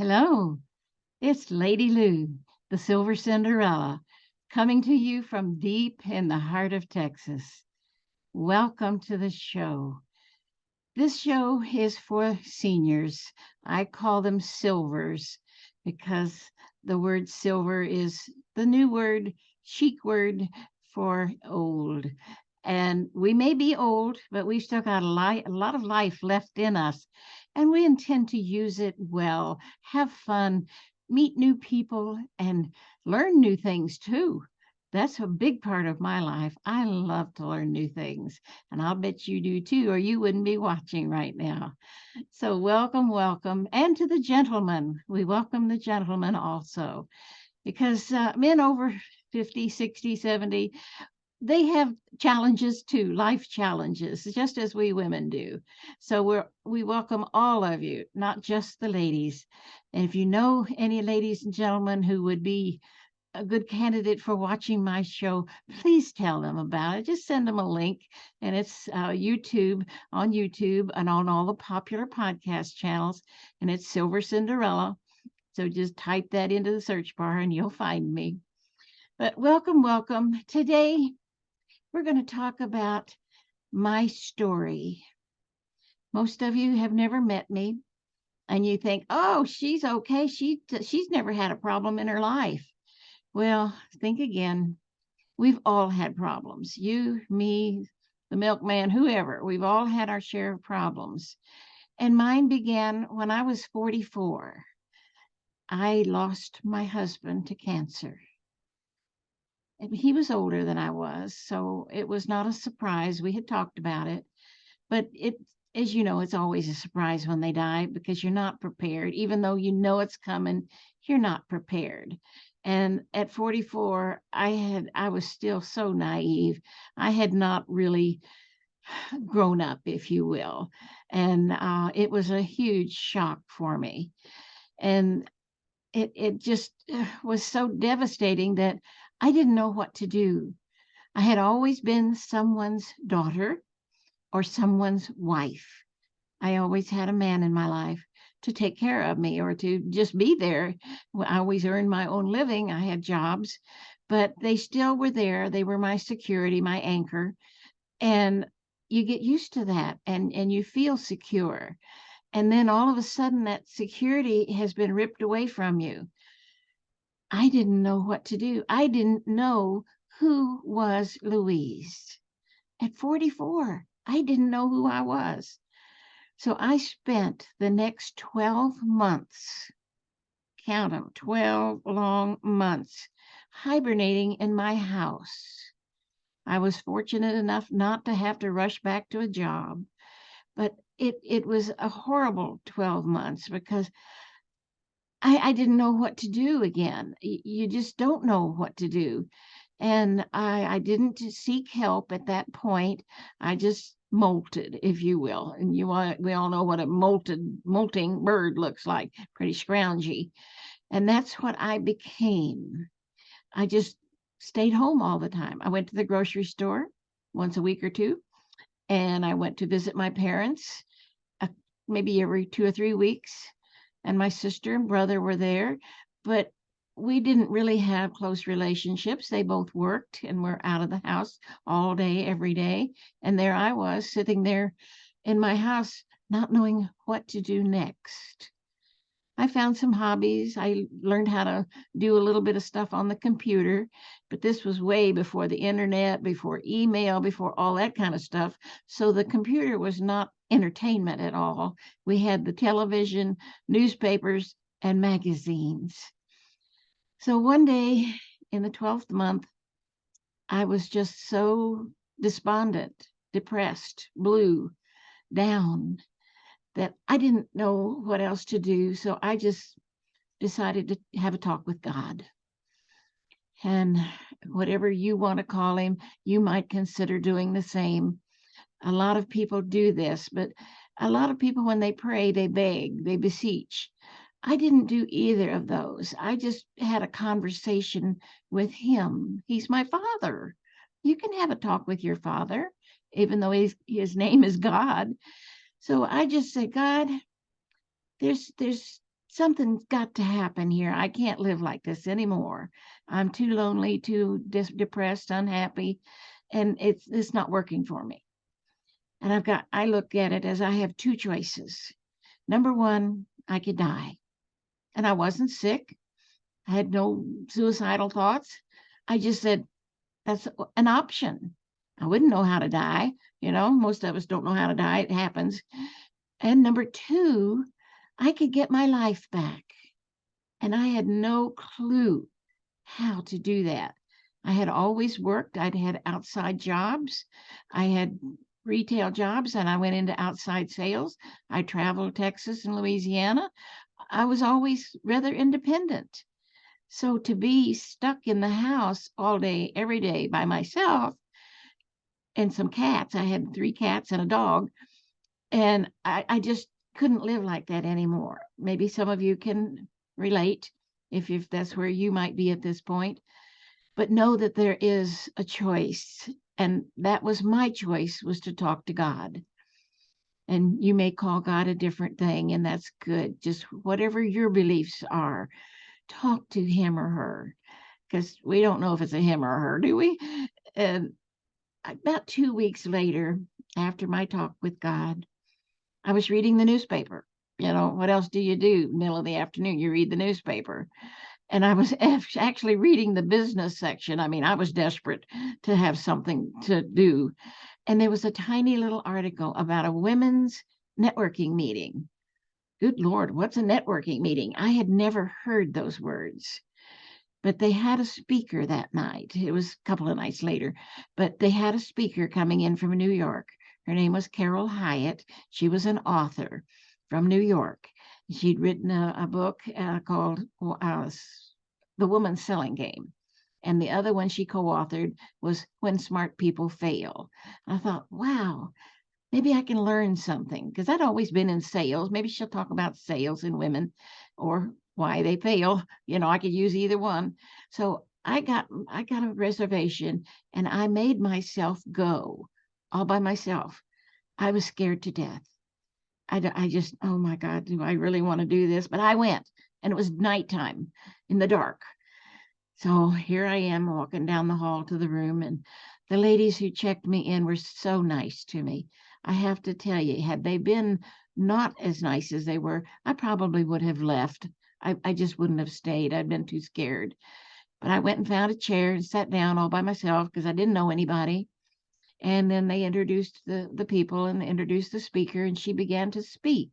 Hello, it's Lady Lou, the Silver Cinderella, coming to you from deep in the heart of Texas. Welcome to the show. This show is for seniors. I call them silvers because the word silver is the new word, chic word for old. And we may be old, but we've still got a lot of life left in us. And we intend to use it well, have fun, meet new people, and learn new things too. That's a big part of my life. I love to learn new things. And I'll bet you do too, or you wouldn't be watching right now. So, welcome, welcome. And to the gentlemen, we welcome the gentlemen also, because men over 50, 60, 70, they have challenges too, life challenges, just as we women do. So we welcome all of you, not just the ladies. And if you know any ladies and gentlemen who would be a good candidate for watching my show, please tell them about it. Just send them a link, and it's YouTube and on all the popular podcast channels, and it's Silver Cinderella. So just type that into the search bar and you'll find me. But welcome, welcome. Today we're going to talk about my story. Most of you have never met me, and you think, "Oh, she's okay. She's never had a problem in her life." Well, think again. We've all had problems. You, me, the milkman, whoever. We've all had our share of problems. And mine began when I was 44. I lost my husband to cancer. And he was older than I was, so it was not a surprise. We had talked about it, but as you know, it's always a surprise when they die because you're not prepared. Even though you know it's coming, you're not prepared. And at 44, I was still so naive. I had not really grown up, if you will, and it was a huge shock for me. And it just was so devastating that I didn't know what to do. I had always been someone's daughter or someone's wife. I always had a man in my life to take care of me or to just be there. I always earned my own living. I had jobs, but they still were there. They were my security, my anchor. And you get used to that and you feel secure. And then all of a sudden, that security has been ripped away from you. I didn't know what to do. I didn't know who was Louise. At 44, I didn't know who I was. So I spent the next 12 months, count them, 12 long months, hibernating in my house. I was fortunate enough not to have to rush back to a job, but it was a horrible 12 months because I didn't know what to do again. You just don't know what to do. And I didn't seek help at that point. I just molted, if you will. And we all know what a molting bird looks like, pretty scroungy. And that's what I became. I just stayed home all the time. I went to the grocery store once a week or two, and I went to visit my parents maybe every 2 or 3 weeks. And my sister and brother were there, but we didn't really have close relationships. They both worked and were out of the house all day, every day. And there I was sitting there in my house, not knowing what to do next. I found some hobbies. I learned how to do a little bit of stuff on the computer, but this was way before the internet, before email, before all that kind of stuff. So the computer was not entertainment at all. We had the television, newspapers, and magazines. So one day in the 12th month, I was just so despondent, depressed, blue, down, that I didn't know what else to do. So I just decided to have a talk with God. And whatever you want to call him, you might consider doing the same. A lot of people do this, but a lot of people, when they pray, they beg, they beseech. I didn't do either of those. I just had a conversation with him. He's my father. You can have a talk with your father, even though his name is God. So I just said, God, there's something's got to happen here. I can't live like this anymore. I'm too lonely, too depressed, unhappy, and it's not working for me. And I look at it as I have two choices. Number one, I could die. And I wasn't sick. I had no suicidal thoughts. I just said, that's an option. I wouldn't know how to die. Most of us don't know how to die. It happens. And number two, I could get my life back. And I had no clue how to do that. I had always worked. I'd had outside jobs. I had retail jobs and I went into outside sales. I traveled Texas and Louisiana. I was always rather independent. So to be stuck in the house all day, every day by myself and some cats, I had 3 cats and a dog, and I just couldn't live like that anymore. Maybe some of you can relate if that's where you might be at this point, but know that there is a choice. And that was my choice, was to talk to God. And you may call God a different thing, and that's good. Just whatever your beliefs are, talk to him or her, because we don't know if it's a him or a her, do we? And about 2 weeks later, after my talk with God, I was reading the newspaper. What else do you do? Middle of the afternoon, you read the newspaper. And I was actually reading the business section. I mean, I was desperate to have something to do. And there was a tiny little article about a women's networking meeting. Good Lord, what's a networking meeting? I had never heard those words. But they had a speaker that night. It was a couple of nights later, but they had a speaker coming in from New York. Her name was Carol Hyatt. She was an author from New York. She'd written a book called The Woman's Selling Game. And the other one she co-authored was When Smart People Fail. I thought, wow, maybe I can learn something, because I'd always been in sales. Maybe she'll talk about sales in women or why they fail. I could use either one. So I got a reservation and I made myself go all by myself. I was scared to death. I just, oh my God, do I really want to do this? But I went, and it was nighttime in the dark. So here I am walking down the hall to the room, and the ladies who checked me in were so nice to me. I have to tell you, had they been not as nice as they were, I probably would have left. I just wouldn't have stayed. I'd been too scared. But I went and found a chair and sat down all by myself because I didn't know anybody. And then they introduced the people and introduced the speaker, and she began to speak.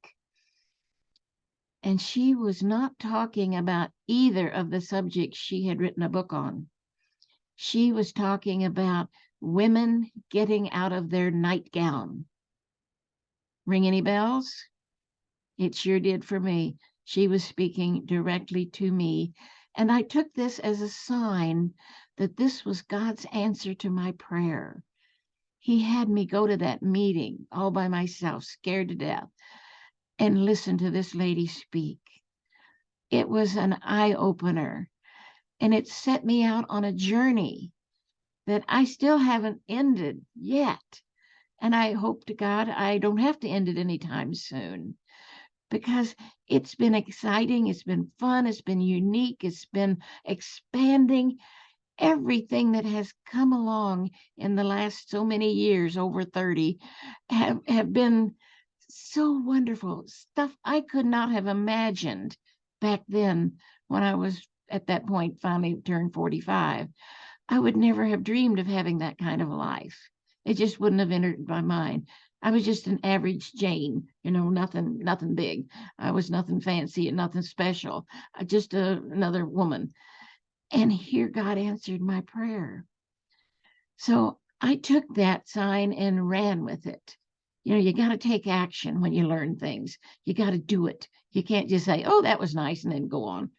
And she was not talking about either of the subjects she had written a book on. She was talking about women getting out of their nightgown. Ring any bells? It sure did for me. She was speaking directly to me. And I took this as a sign that this was God's answer to my prayer. He had me go to that meeting all by myself, scared to death, and listen to this lady speak. It was an eye opener, and it set me out on a journey that I still haven't ended yet. And I hope to God I don't have to end it anytime soon, because it's been exciting, it's been fun, it's been unique, it's been expanding. Everything that has come along in the last so many years, over 30, have been so wonderful. Stuff I could not have imagined back then when I was at that point, finally turned 45. I would never have dreamed of having that kind of a life. It just wouldn't have entered my mind. I was just an average Jane, nothing big. I was nothing fancy and nothing special. Just another woman. And here God answered my prayer. So I took that sign and ran with it. You got to take action when you learn things. You got to do it. You can't just say, oh, that was nice, and then go on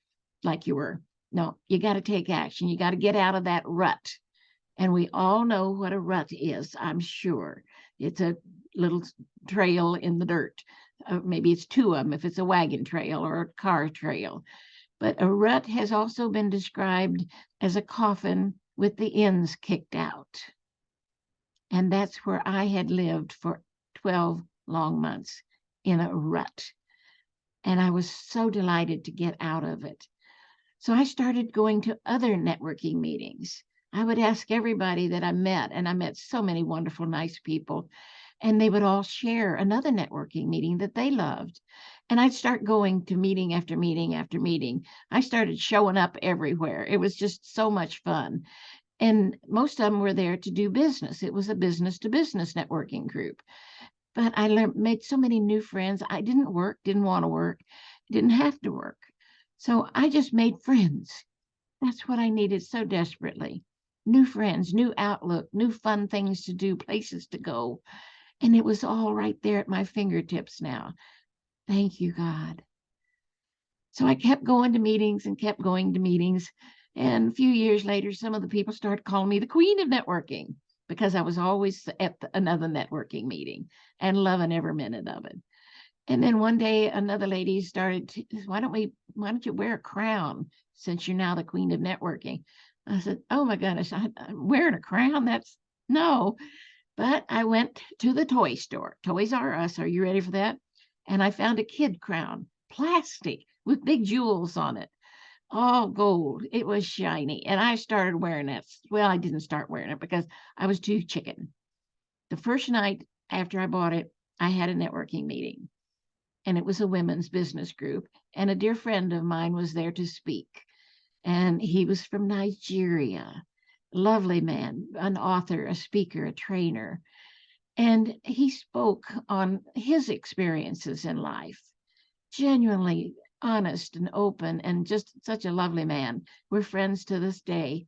like you were. No, you got to take action. You got to get out of that rut. And we all know what a rut is, I'm sure. It's a little trail in the dirt. Maybe it's two of them if it's a wagon trail or a car trail. But a rut has also been described as a coffin with the ends kicked out. And that's where I had lived for 12 long months, in a rut. And I was so delighted to get out of it. So I started going to other networking meetings. I would ask everybody that I met, and I met so many wonderful, nice people, and they would all share another networking meeting that they loved. And I'd start going to meeting after meeting after meeting. I started showing up everywhere. It was just so much fun. And most of them were there to do business. It was a business to business networking group. But I made so many new friends. I didn't work, didn't want to work, didn't have to work. So I just made friends. That's what I needed so desperately. New friends, new outlook, new fun things to do, places to go. And it was all right there at my fingertips now. Thank you, God. So I kept going to meetings and kept going to meetings. And a few years later, some of the people started calling me the queen of networking because I was always at another networking meeting and loving every minute of it. And then one day, another lady started, why don't you wear a crown since you're now the queen of networking? I said, oh my goodness, I'm wearing a crown? That's no. But I went to the toy store, Toys R Us. Are you ready for that? And I found a kid crown, plastic with big jewels on it, all gold. It was shiny. And I started wearing it. Well, I didn't start wearing it because I was too chicken. The first night after I bought it, I had a networking meeting, and it was a women's business group. And a dear friend of mine was there to speak. And he was from Nigeria. Lovely man, an author, a speaker, a trainer. And he spoke on his experiences in life, genuinely honest and open, and just such a lovely man. We're friends to this day.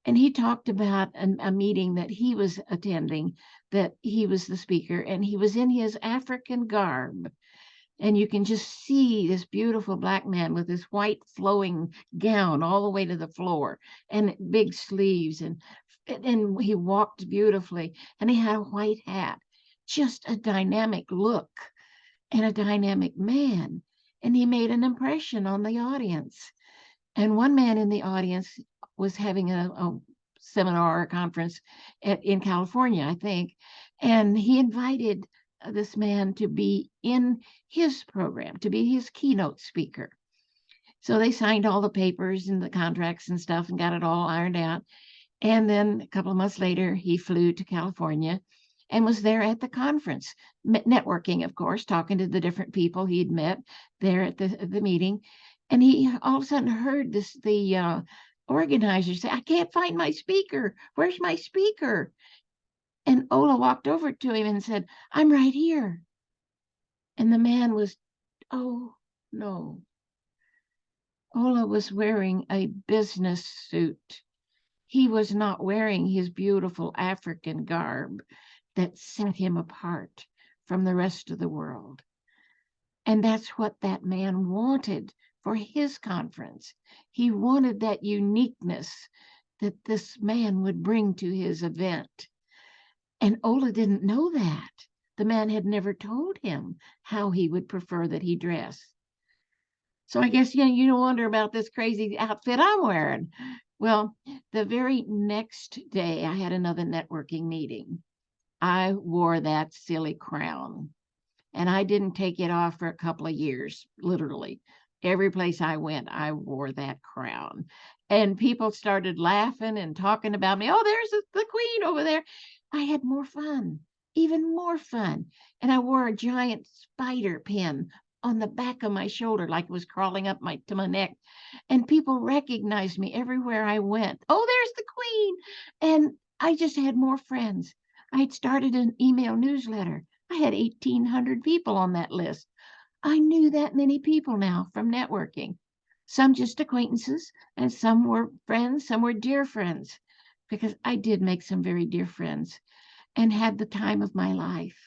And he talked about a meeting that he was attending, that he was the speaker, and he was in his African garb. And you can just see this beautiful black man with this white flowing gown all the way to the floor and big sleeves, and he walked beautifully, and he had a white hat, just a dynamic look and a dynamic man. And he made an impression on the audience. And one man in the audience was having a seminar or conference in California, I think, and he invited this man to be in his program, to be his keynote speaker. So they signed all the papers and the contracts and stuff and got it all ironed out. And then a couple of months later, he flew to California and was there at the conference, networking, of course, talking to the different people he'd met there at the meeting. And he all of a sudden heard the organizer say, I can't find my speaker. Where's my speaker? And Ola walked over to him and said, I'm right here. And the man was, oh, no. Ola was wearing a business suit. He was not wearing his beautiful African garb that set him apart from the rest of the world. And that's what that man wanted for his conference. He wanted that uniqueness that this man would bring to his event. And Ola didn't know that. The man had never told him how he would prefer that he dress. So I guess, you don't wonder about this crazy outfit I'm wearing. Well, the very next day, I had another networking meeting. I wore that silly crown, and I didn't take it off for a couple of years, literally. Every place I went, I wore that crown. And people started laughing and talking about me. Oh, there's the queen over there. I had more fun, even more fun. And I wore a giant spider pin on the back of my shoulder, like it was crawling up to my neck. And people recognized me everywhere I went. Oh, there's the queen. And I just had more friends. I had started an email newsletter. I had 1,800 people on that list. I knew that many people now from networking. Some just acquaintances, and some were friends, some were dear friends, because I did make some very dear friends and had the time of my life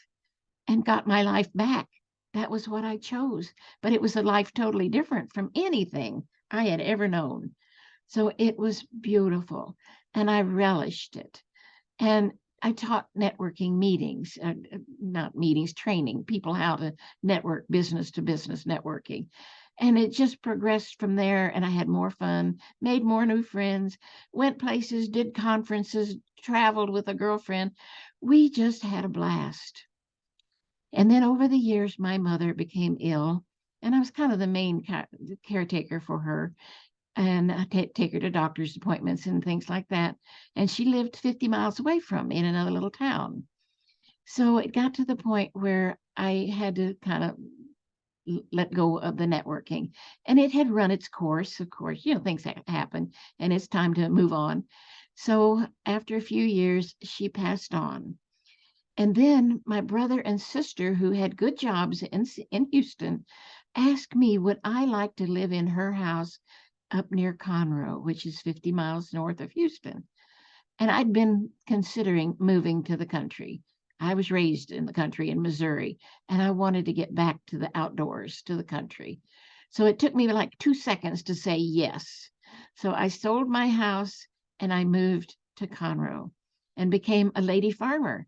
and got my life back. That was what I chose, but it was a life totally different from anything I had ever known. So it was beautiful, and I relished it. And I taught networking meetings, not meetings, training people how to network, business to business networking. And it just progressed from there. And I had more fun, made more new friends, went places, did conferences, traveled with a girlfriend. We just had a blast. And then over the years, my mother became ill, And I was kind of the main caretaker for her, and I take her to doctor's appointments and things like that. And she lived 50 miles away from me in another little town. So it got to the point where I had to kind of let go of the networking, and it had run its course. Of course, things happen and it's time to move on. So after a few years, she passed on. And then my brother and sister, who had good jobs in Houston, asked me would I like to live in her house up near Conroe, which is 50 miles north of Houston. And I'd been considering moving to the country. I was raised in the country in Missouri, and I wanted to get back to the outdoors, to the country. So it took me like 2 seconds to say yes. So I sold my house and I moved to Conroe and became a lady farmer.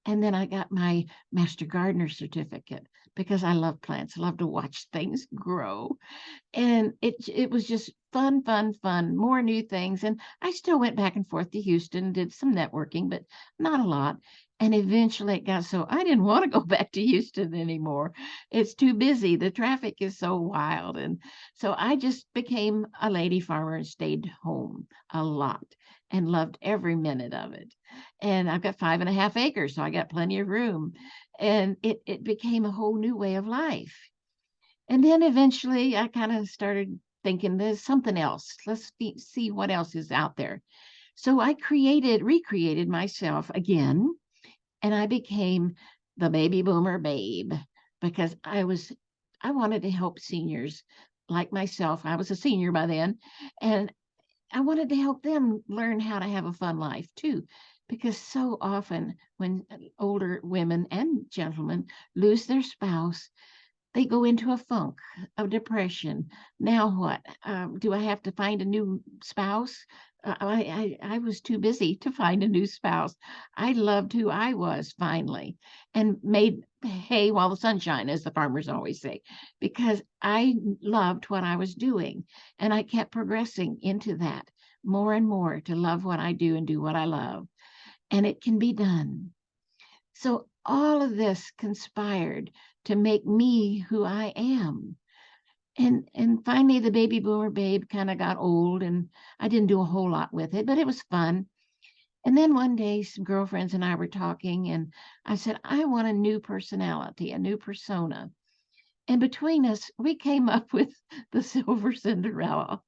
And then I got my master gardener certificate because I love plants. I love to watch things grow, and it was just fun, fun, fun, more new things. And I still went back and forth to Houston, did some networking, but not a lot. And eventually it got so I didn't want to go back to Houston anymore. It's too busy. The traffic is so wild. And so I just became a lady farmer and stayed home a lot and loved every minute of it. And I've got 5.5 acres, so I got plenty of room. And it became a whole new way of life. And then eventually I kind of started thinking there's something else. Let's see what else is out there. So I recreated myself again, and I became the baby boomer babe because I wanted to help seniors like myself. I was a senior by then, and I wanted to help them learn how to have a fun life too. Because so often when older women and gentlemen lose their spouse, they go into a funk of depression. Now what? Do I have to find a new spouse? I was too busy to find a new spouse. I loved who I was finally and made hay while the sun shine, as the farmers always say, because I loved what I was doing. And I kept progressing into that more and more to love what I do and do what I love. And it can be done. So all of this conspired to make me who I am. And finally the baby boomer babe kind of got old, and I didn't do a whole lot with it, but it was fun. And then one day some girlfriends and I were talking, and I said, I want a new personality, a new persona. And between us, we came up with the Silver Cinderella.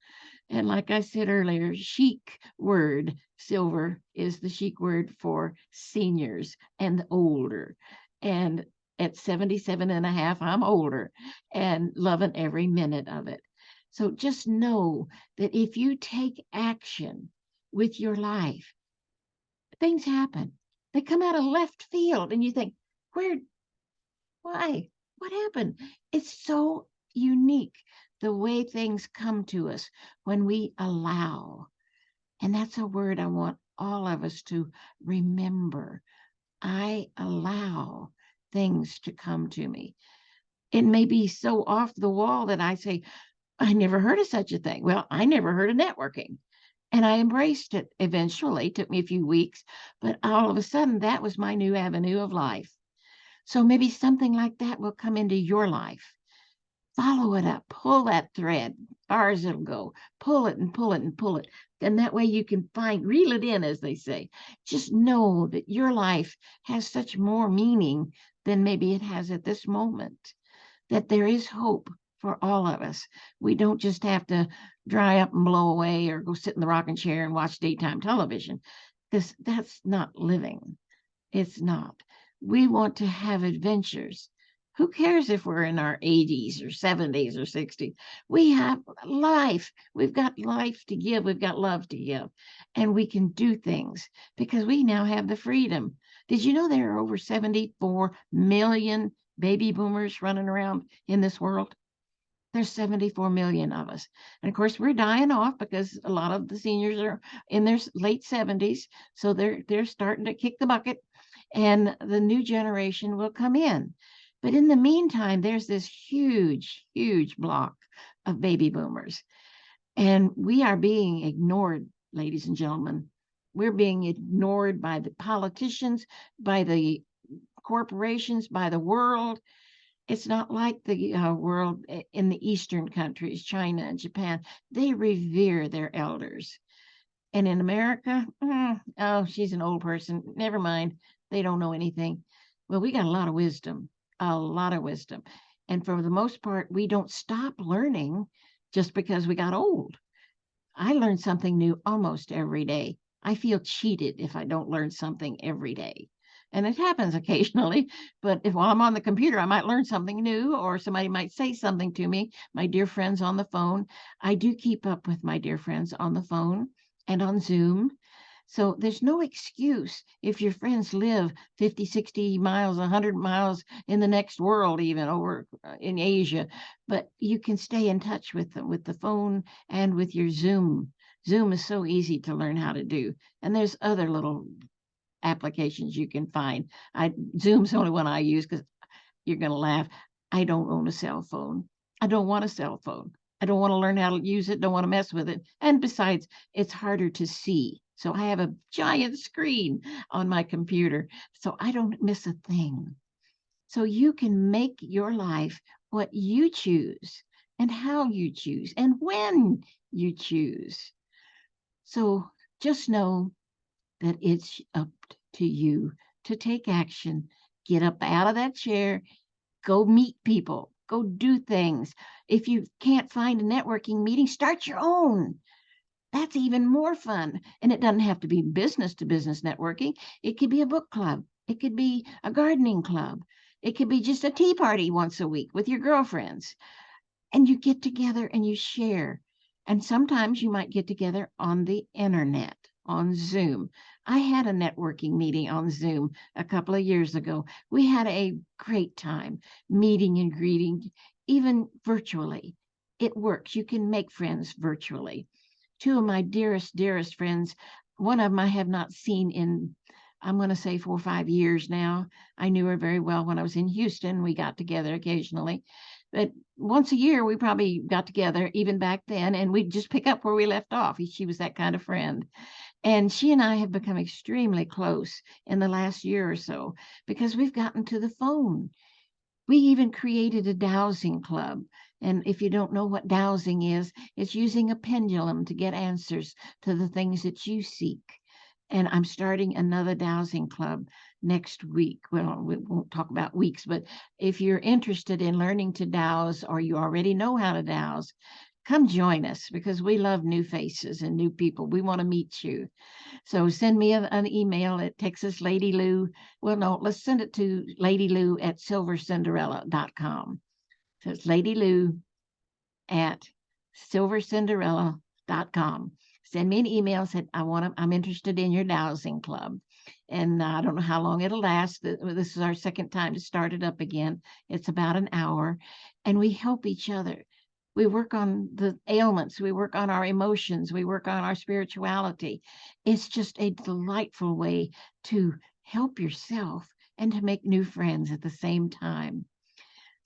And like I said earlier, chic word, silver is the chic word for seniors and older. And at 77 and a half, I'm older and loving every minute of it. So just know that if you take action with your life, things happen. They come out of left field and you think, where, why, what happened? It's so unique the way things come to us when we allow. And that's a word I want all of us to remember. I allow things to come to me. It may be so off the wall that I say, I never heard of such a thing. Well, I never heard of networking. And I embraced it eventually. It took me a few weeks, but all of a sudden, that was my new avenue of life. So maybe something like that will come into your life. Follow it up, pull that thread, far as it'll go, pull it and pull it and pull it. And that way you can reel it in, as they say. Just know that your life has such more meaning than maybe it has at this moment, that there is hope for all of us. We don't just have to dry up and blow away or go sit in the rocking chair and watch daytime television, because that's not living. It's not. We want to have adventures. Who cares if we're in our 80s or 70s or 60s? We have life. We've got life to give. We've got love to give. And we can do things because we now have the freedom. Did you know there are over 74 million baby boomers running around in this world? There's 74 million of us. And of course, we're dying off because a lot of the seniors are in their late 70s. So they're starting to kick the bucket, and the new generation will come in. But in the meantime, there's this huge, huge block of baby boomers. And we are being ignored, ladies and gentlemen. We're being ignored by the politicians, by the corporations, by the world. It's not like the world in the Eastern countries, China and Japan. They revere their elders. And in America, oh, she's an old person. Never mind. They don't know anything. Well, we got a lot of wisdom, a lot of wisdom. And for the most part, we don't stop learning just because we got old. I learn something new almost every day. I feel cheated if I don't learn something every day. And it happens occasionally, but if while I'm on the computer, I might learn something new or somebody might say something to me. My dear friends on the phone, I do keep up with my dear friends on the phone and on Zoom. So there's no excuse if your friends live 50, 60 miles, 100 miles in the next world, even over in Asia, but you can stay in touch with them with the phone and with your Zoom. Zoom is so easy to learn how to do. And there's other little applications you can find. Zoom's the only one I use because you're going to laugh. I don't own a cell phone. I don't want a cell phone. I don't want to learn how to use it, don't want to mess with it. And besides, it's harder to see. So I have a giant screen on my computer, so I don't miss a thing. So you can make your life what you choose and how you choose and when you choose. So just know that it's up to you to take action, get up out of that chair, go meet people, go do things. If you can't find a networking meeting, start your own. That's even more fun. And it doesn't have to be business to business networking. It could be a book club. It could be a gardening club. It could be just a tea party once a week with your girlfriends. And you get together and you share. And sometimes you might get together on the internet, on Zoom. I had a networking meeting on Zoom a couple of years ago. We had a great time meeting and greeting, even virtually. It works. You can make friends virtually. Two of my dearest, dearest friends, one of them I have not seen in, I'm going to say 4 or 5 years now. I knew her very well when I was in Houston. We got together occasionally. But once a year, we probably got together, even back then, and we'd just pick up where we left off. She was that kind of friend. And she and I have become extremely close in the last year or so because we've gotten to the phone. We even created a dowsing club. And if you don't know what dowsing is, it's using a pendulum to get answers to the things that you seek. And I'm starting another dowsing club next week. Well, we won't talk about weeks, but if you're interested in learning to dowse or you already know how to dowse, come join us because we love new faces and new people. We want to meet you. So send me an email at Texas Lady Lou. Well, no, let's send it to Lady Lou at silvercinderella.com. So it's Lady Lou at silvercinderella.com. Send me an email. Said I'm interested in your dowsing club, and I don't know how long it'll last. This is our second time to start it up again. It's about an hour, and we help each other. We work on the ailments. We work on our emotions. We work on our spirituality. It's just a delightful way to help yourself and to make new friends at the same time.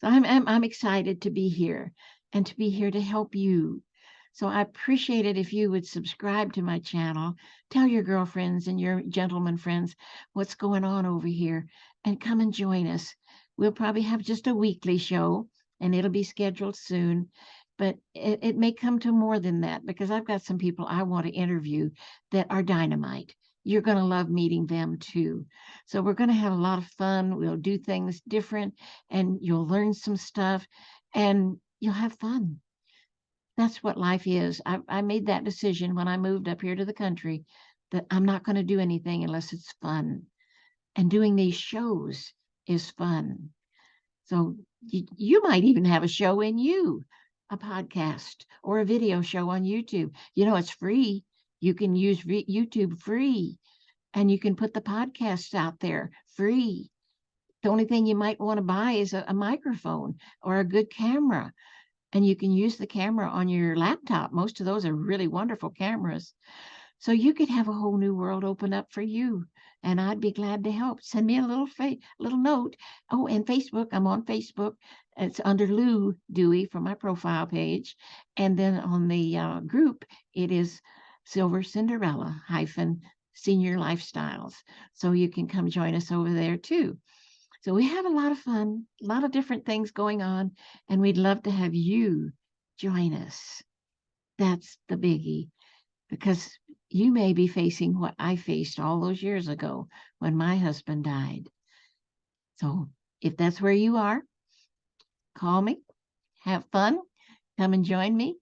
So I'm excited to be here and to be here to help you. So I appreciate it if you would subscribe to my channel, tell your girlfriends and your gentleman friends what's going on over here, and come and join us. We'll probably have just a weekly show, and it'll be scheduled soon. But it may come to more than that because I've got some people I want to interview that are dynamite. You're going to love meeting them too. So we're going to have a lot of fun. We'll do things different and you'll learn some stuff and you'll have fun. That's what life is. I made that decision when I moved up here to the country that I'm not going to do anything unless it's fun. And doing these shows is fun. So you might even have a show in you, a podcast or a video show on YouTube. You know, it's free. You can use YouTube free and you can put the podcasts out there free. The only thing you might want to buy is a microphone or a good camera. And you can use the camera on your laptop. Most of those are really wonderful cameras. So you could have a whole new world open up for you. And I'd be glad to help. Send me a little note. Oh, and Facebook. I'm on Facebook. It's under Lou Dewey for my profile page. And then on the group, it is Silver Cinderella - Senior Lifestyles. So you can come join us over there too. So we have a lot of fun, a lot of different things going on, and we'd love to have you join us. That's the biggie, because you may be facing what I faced all those years ago when my husband died. So if that's where you are, call me, have fun, come and join me,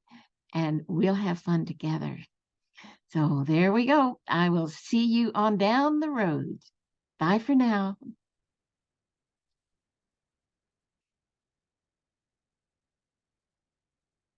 and we'll have fun together. So there we go. I will see you on down the road. Bye for now.